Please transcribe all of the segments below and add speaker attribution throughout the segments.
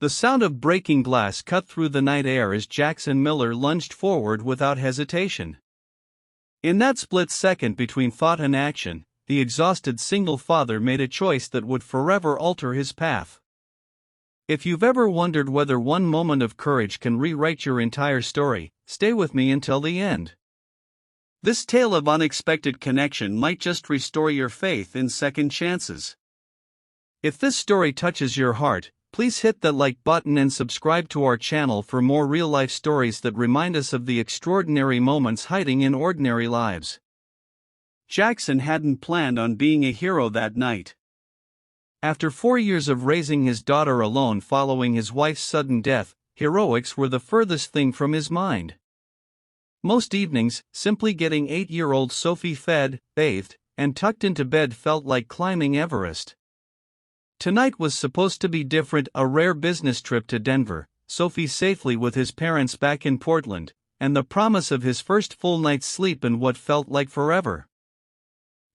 Speaker 1: The sound of breaking glass cut through the night air as Jackson Miller lunged forward without hesitation. In that split second between thought and action, the exhausted single father made a choice that would forever alter his path. If you've ever wondered whether one moment of courage can rewrite your entire story, stay with me until the end. This tale of unexpected connection might just restore your faith in second chances. If this story touches your heart, please hit the like button and subscribe to our channel for more real-life stories that remind us of the extraordinary moments hiding in ordinary lives. Jackson hadn't planned on being a hero that night. After 4 years of raising his daughter alone following his wife's sudden death, heroics were the furthest thing from his mind. Most evenings, simply getting 8-year-old Sophie fed, bathed, and tucked into bed felt like climbing Everest. Tonight was supposed to be different, a rare business trip to Denver, Sophie safely with his parents back in Portland, and the promise of his first full night's sleep in what felt like forever.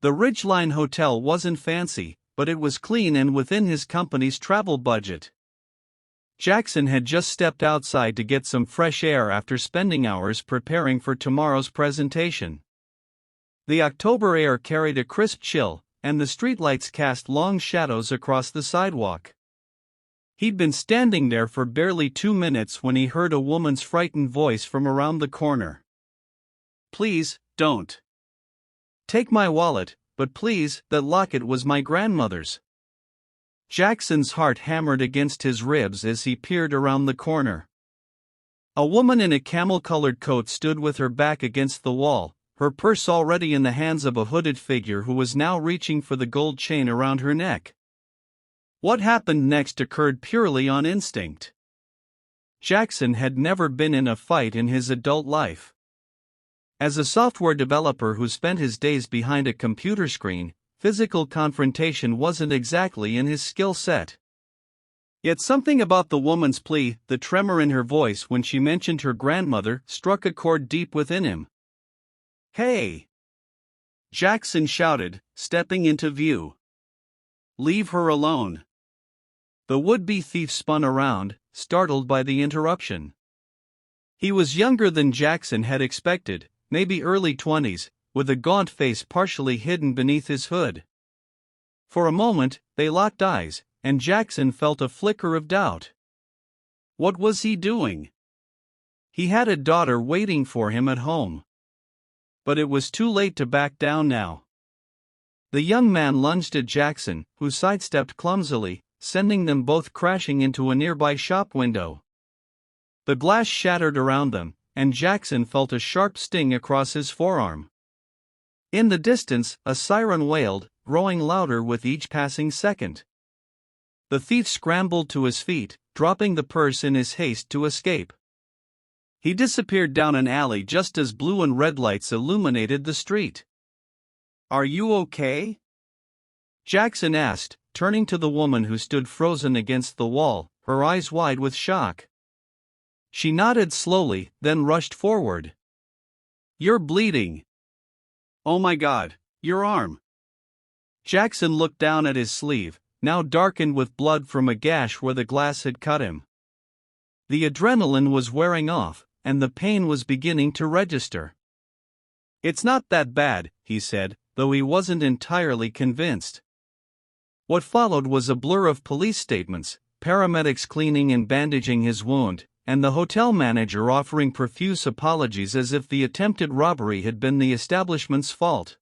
Speaker 1: The Ridgeline Hotel wasn't fancy, but it was clean and within his company's travel budget. Jackson had just stepped outside to get some fresh air after spending hours preparing for tomorrow's presentation. The October air carried a crisp chill, and the streetlights cast long shadows across the sidewalk. He'd been standing there for barely 2 minutes when he heard a woman's frightened voice from around the corner. "Please, don't. Take my wallet, but please, that locket was my grandmother's." Jackson's heart hammered against his ribs as he peered around the corner. A woman in a camel-colored coat stood with her back against the wall, her purse already in the hands of a hooded figure who was now reaching for the gold chain around her neck. What happened next occurred purely on instinct. Jackson had never been in a fight in his adult life. As a software developer who spent his days behind a computer screen, physical confrontation wasn't exactly in his skill set. Yet something about the woman's plea, the tremor in her voice when she mentioned her grandmother, struck a chord deep within him. "Hey!" Jackson shouted, stepping into view. "Leave her alone." The would-be thief spun around, startled by the interruption. He was younger than Jackson had expected, maybe early 20s, with a gaunt face partially hidden beneath his hood. For a moment, they locked eyes, and Jackson felt a flicker of doubt. What was he doing? He had a daughter waiting for him at home. But it was too late to back down now. The young man lunged at Jackson, who sidestepped clumsily, sending them both crashing into a nearby shop window. The glass shattered around them, and Jackson felt a sharp sting across his forearm. In the distance, a siren wailed, growing louder with each passing second. The thief scrambled to his feet, dropping the purse in his haste to escape. He disappeared down an alley just as blue and red lights illuminated the street. "Are you okay?" Jackson asked, turning to the woman who stood frozen against the wall, her eyes wide with shock. She nodded slowly, then rushed forward. "You're bleeding." "Oh my God, your arm." Jackson looked down at his sleeve, now darkened with blood from a gash where the glass had cut him. The adrenaline was wearing off, and the pain was beginning to register. "It's not that bad," he said, though he wasn't entirely convinced. What followed was a blur of police statements, paramedics cleaning and bandaging his wound, and the hotel manager offering profuse apologies as if the attempted robbery had been the establishment's fault.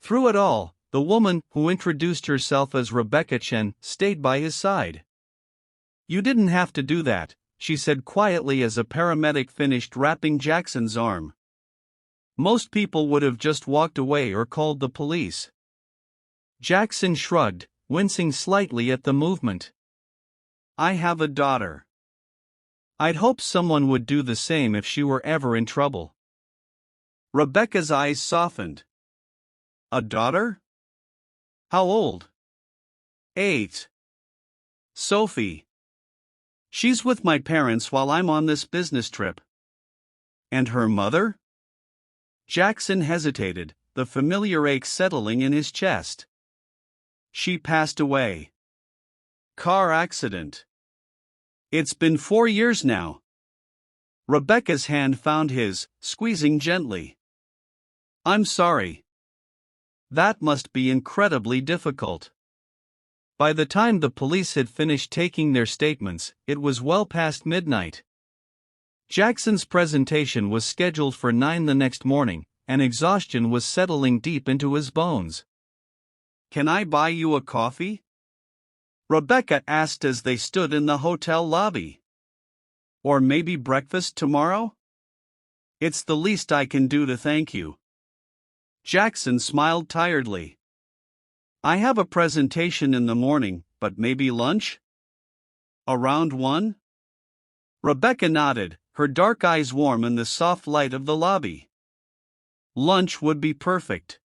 Speaker 1: Through it all, the woman, who introduced herself as Rebecca Chen, stayed by his side. "You didn't have to do that," she said quietly as a paramedic finished wrapping Jackson's arm. "Most people would have just walked away or called the police." Jackson shrugged, wincing slightly at the movement. "I have a daughter. I'd hope someone would do the same if she were ever in trouble." Rebecca's eyes softened. "A daughter? How old?" 8. "Sophie. She's with my parents while I'm on this business trip." "And her mother?" Jackson hesitated, the familiar ache settling in his chest. "She passed away. Car accident." It's been 4 years now. Rebecca's hand found his, squeezing gently. I'm sorry. That must be incredibly difficult. By the time the police had finished taking their statements, it was well past midnight. Jackson's presentation was scheduled for 9 the next morning, and exhaustion was settling deep into his bones. Can I buy you a coffee? Rebecca asked as they stood in the hotel lobby. Or maybe breakfast tomorrow? It's the least I can do to thank you. Jackson smiled tiredly. I have a presentation in the morning, but maybe lunch? Around 1? Rebecca nodded, her dark eyes warm in the soft light of the lobby. Lunch would be perfect.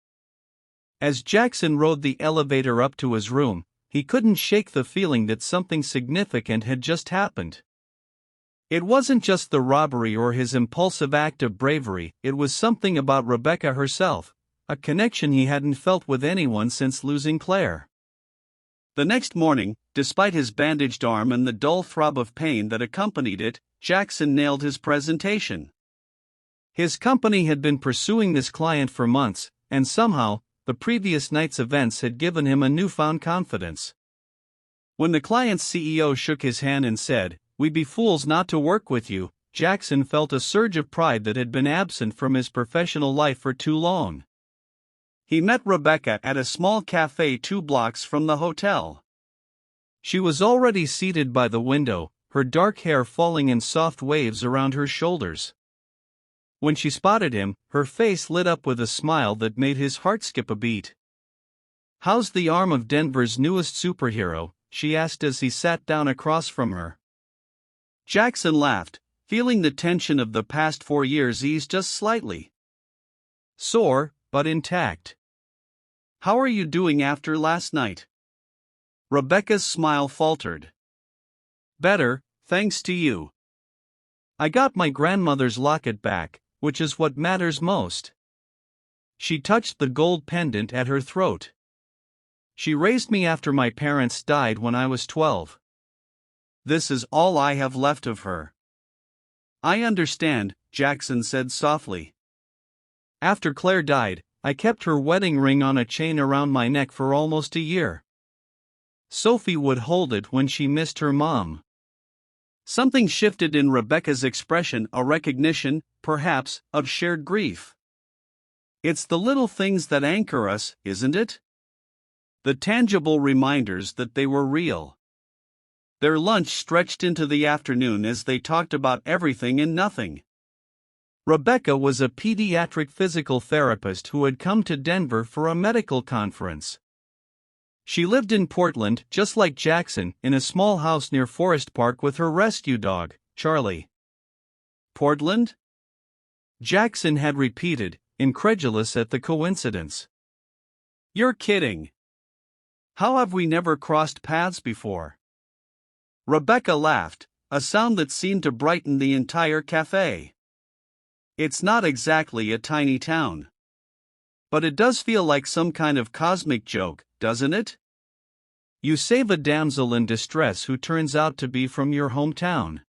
Speaker 1: As Jackson rode the elevator up to his room, he couldn't shake the feeling that something significant had just happened. It wasn't just the robbery or his impulsive act of bravery, it was something about Rebecca herself, a connection he hadn't felt with anyone since losing Claire. The next morning, despite his bandaged arm and the dull throb of pain that accompanied it, Jackson nailed his presentation. His company had been pursuing this client for months, and somehow, the previous night's events had given him a newfound confidence. When the client's CEO shook his hand and said, "We'd be fools not to work with you," Jackson felt a surge of pride that had been absent from his professional life for too long. He met Rebecca at a small cafe 2 blocks from the hotel. She was already seated by the window, her dark hair falling in soft waves around her shoulders. When she spotted him, her face lit up with a smile that made his heart skip a beat. "How's the arm of Denver's newest superhero?" she asked as he sat down across from her. Jackson laughed, feeling the tension of the past 4 years ease just slightly. Sore, but intact. How are you doing after last night? Rebecca's smile faltered. Better, thanks to you. I got my grandmother's locket back, which is what matters most. She touched the gold pendant at her throat. She raised me after my parents died when I was 12. This is all I have left of her. I understand, Jackson said softly. After Claire died, I kept her wedding ring on a chain around my neck for almost a year. Sophie would hold it when she missed her mom. Something shifted in Rebecca's expression, a recognition, perhaps, of shared grief. It's the little things that anchor us, isn't it? The tangible reminders that they were real. Their lunch stretched into the afternoon as they talked about everything and nothing. Rebecca was a pediatric physical therapist who had come to Denver for a medical conference. She lived in Portland, just like Jackson, in a small house near Forest Park with her rescue dog, Charlie. Portland? Jackson had repeated, incredulous at the coincidence. You're kidding. How have we never crossed paths before? Rebecca laughed, a sound that seemed to brighten the entire cafe. It's not exactly a tiny town. But it does feel like some kind of cosmic joke, doesn't it? You save a damsel in distress who turns out to be from your hometown.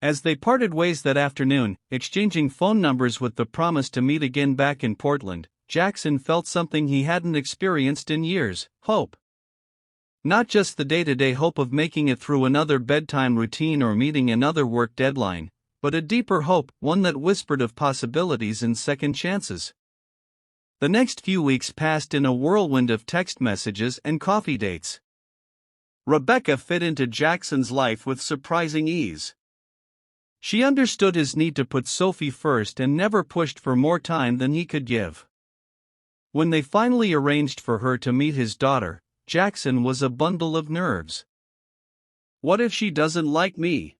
Speaker 1: As they parted ways that afternoon, exchanging phone numbers with the promise to meet again back in Portland, Jackson felt something he hadn't experienced in years: hope. Not just the day-to-day hope of making it through another bedtime routine or meeting another work deadline, but a deeper hope, one that whispered of possibilities and second chances. The next few weeks passed in a whirlwind of text messages and coffee dates. Rebecca fit into Jackson's life with surprising ease. She understood his need to put Sophie first and never pushed for more time than he could give. When they finally arranged for her to meet his daughter, Jackson was a bundle of nerves. What if she doesn't like me?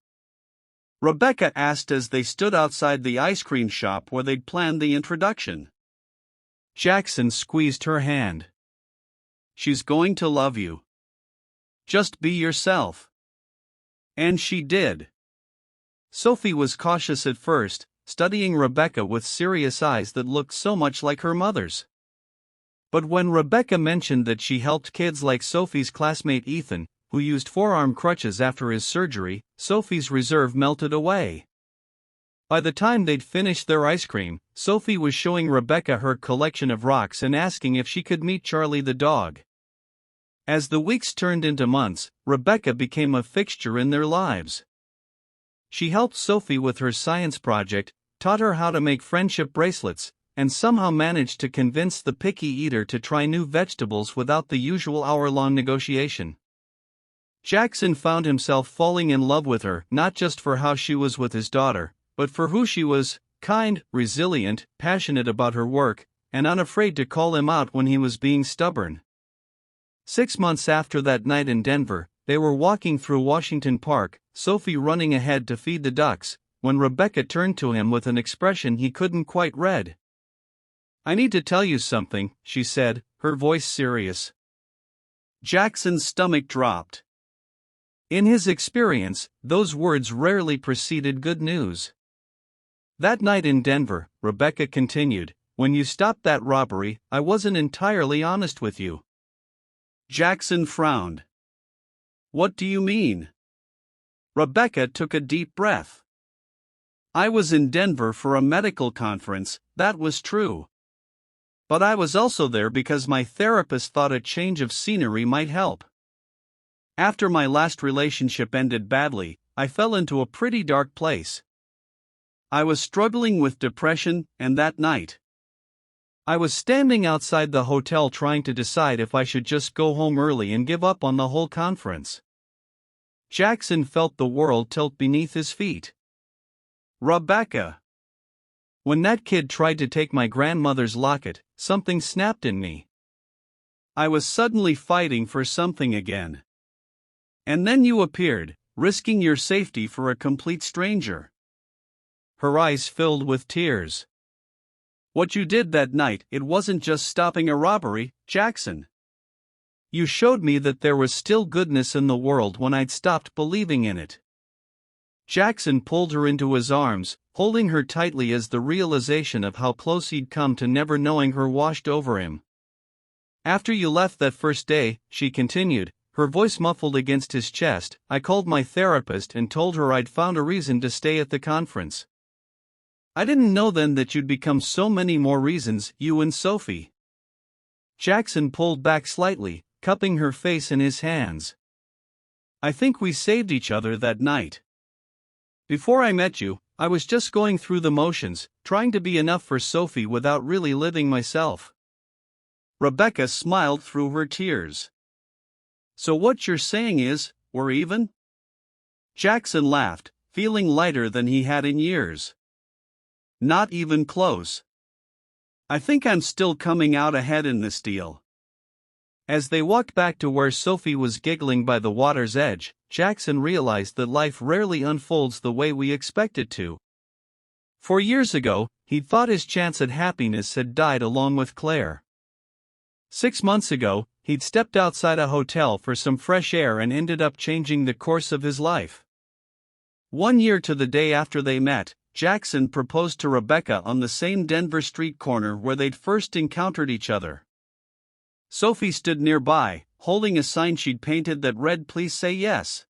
Speaker 1: Rebecca asked as they stood outside the ice cream shop where they'd planned the introduction. Jackson squeezed her hand. She's going to love you. Just be yourself. And she did. Sophie was cautious at first, studying Rebecca with serious eyes that looked so much like her mother's. But when Rebecca mentioned that she helped kids like Sophie's classmate Ethan, who used forearm crutches after his surgery, Sophie's reserve melted away. By the time they'd finished their ice cream, Sophie was showing Rebecca her collection of rocks and asking if she could meet Charlie the dog. As the weeks turned into months, Rebecca became a fixture in their lives. She helped Sophie with her science project, taught her how to make friendship bracelets, and somehow managed to convince the picky eater to try new vegetables without the usual hour-long negotiation. Jackson found himself falling in love with her, not just for how she was with his daughter, but for who she was: kind, resilient, passionate about her work, and unafraid to call him out when he was being stubborn. 6 months after that night in Denver, they were walking through Washington Park, Sophie running ahead to feed the ducks, when Rebecca turned to him with an expression he couldn't quite read. "I need to tell you something," she said, her voice serious. Jackson's stomach dropped. In his experience, those words rarely preceded good news. "That night in Denver," Rebecca continued, "when you stopped that robbery, I wasn't entirely honest with you." Jackson frowned. "What do you mean?" Rebecca took a deep breath. "I was in Denver for a medical conference, that was true. But I was also there because my therapist thought a change of scenery might help. After my last relationship ended badly, I fell into a pretty dark place. I was struggling with depression, and that night, I was standing outside the hotel trying to decide if I should just go home early and give up on the whole conference." Jackson felt the world tilt beneath his feet. "Rebecca, when that kid tried to take my grandmother's locket, something snapped in me. I was suddenly fighting for something again. And then you appeared, risking your safety for a complete stranger." Her eyes filled with tears. "What you did that night, it wasn't just stopping a robbery, Jackson. You showed me that there was still goodness in the world when I'd stopped believing in it." Jackson pulled her into his arms, holding her tightly as the realization of how close he'd come to never knowing her washed over him. "After you left that first day," she continued, her voice muffled against his chest, "I called my therapist and told her I'd found a reason to stay at the conference. I didn't know then that you'd become so many more reasons, you and Sophie." Jackson pulled back slightly, cupping her face in his hands. "I think we saved each other that night. Before I met you, I was just going through the motions, trying to be enough for Sophie without really living myself." Rebecca smiled through her tears. "So what you're saying is, we're even?" Jackson laughed, feeling lighter than he had in years. "Not even close. I think I'm still coming out ahead in this deal." As they walked back to where Sophie was giggling by the water's edge, Jackson realized that life rarely unfolds the way we expect it to. 4 years ago, he'd thought his chance at happiness had died along with Claire. 6 months ago, he'd stepped outside a hotel for some fresh air and ended up changing the course of his life. 1 year to the day after they met, Jackson proposed to Rebecca on the same Denver street corner where they'd first encountered each other. Sophie stood nearby, holding a sign she'd painted that read, "Please say yes."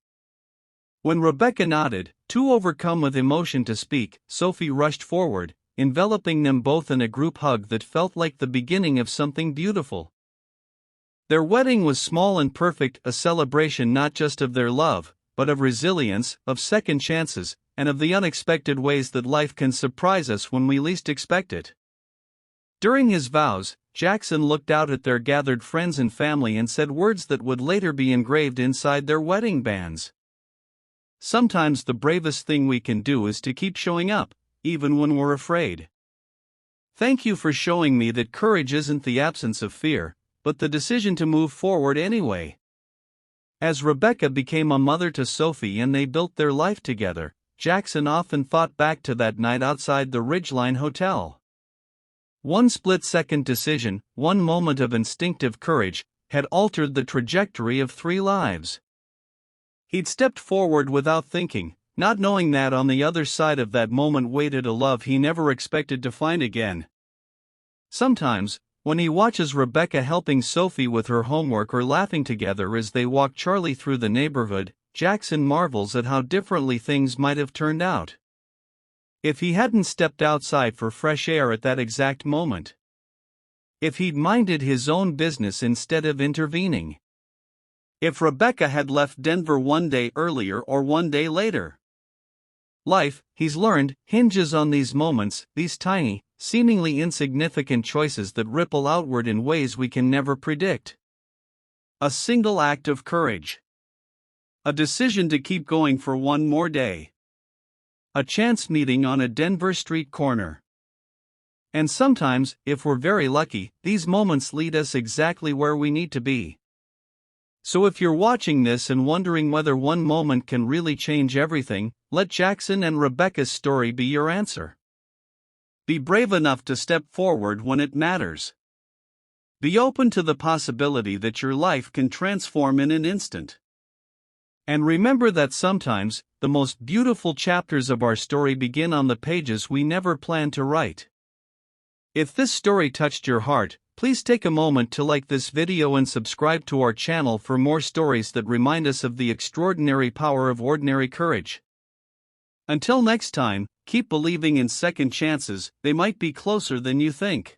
Speaker 1: When Rebecca nodded, too overcome with emotion to speak, Sophie rushed forward, enveloping them both in a group hug that felt like the beginning of something beautiful. Their wedding was small and perfect, a celebration not just of their love, but of resilience, of second chances, and of the unexpected ways that life can surprise us when we least expect it. During his vows, Jackson looked out at their gathered friends and family and said words that would later be engraved inside their wedding bands. "Sometimes the bravest thing we can do is to keep showing up, even when we're afraid. Thank you for showing me that courage isn't the absence of fear, but the decision to move forward anyway." As Rebecca became a mother to Sophie and they built their life together, Jackson often thought back to that night outside the Ridgeline Hotel. One split-second decision, one moment of instinctive courage, had altered the trajectory of 3 lives. He'd stepped forward without thinking, not knowing that on the other side of that moment waited a love he never expected to find again. Sometimes, When he watches Rebecca helping Sophie with her homework or laughing together as they walk Charlie through the neighborhood, Jackson marvels at how differently things might have turned out if he hadn't stepped outside for fresh air at that exact moment. If he'd minded his own business instead of intervening. If Rebecca had left Denver one day earlier or one day later. Life, he's learned, hinges on these moments, these tiny, seemingly insignificant choices that ripple outward in ways we can never predict. A single act of courage. A decision to keep going for one more day. A chance meeting on a Denver street corner. And sometimes, if we're very lucky, these moments lead us exactly where we need to be. So if you're watching this and wondering whether one moment can really change everything, let Jackson and Rebecca's story be your answer. Be brave enough to step forward when it matters. Be open to the possibility that your life can transform in an instant. And remember that sometimes, the most beautiful chapters of our story begin on the pages we never planned to write. If this story touched your heart, please take a moment to like this video and subscribe to our channel for more stories that remind us of the extraordinary power of ordinary courage. Until next time, keep believing in second chances, they might be closer than you think.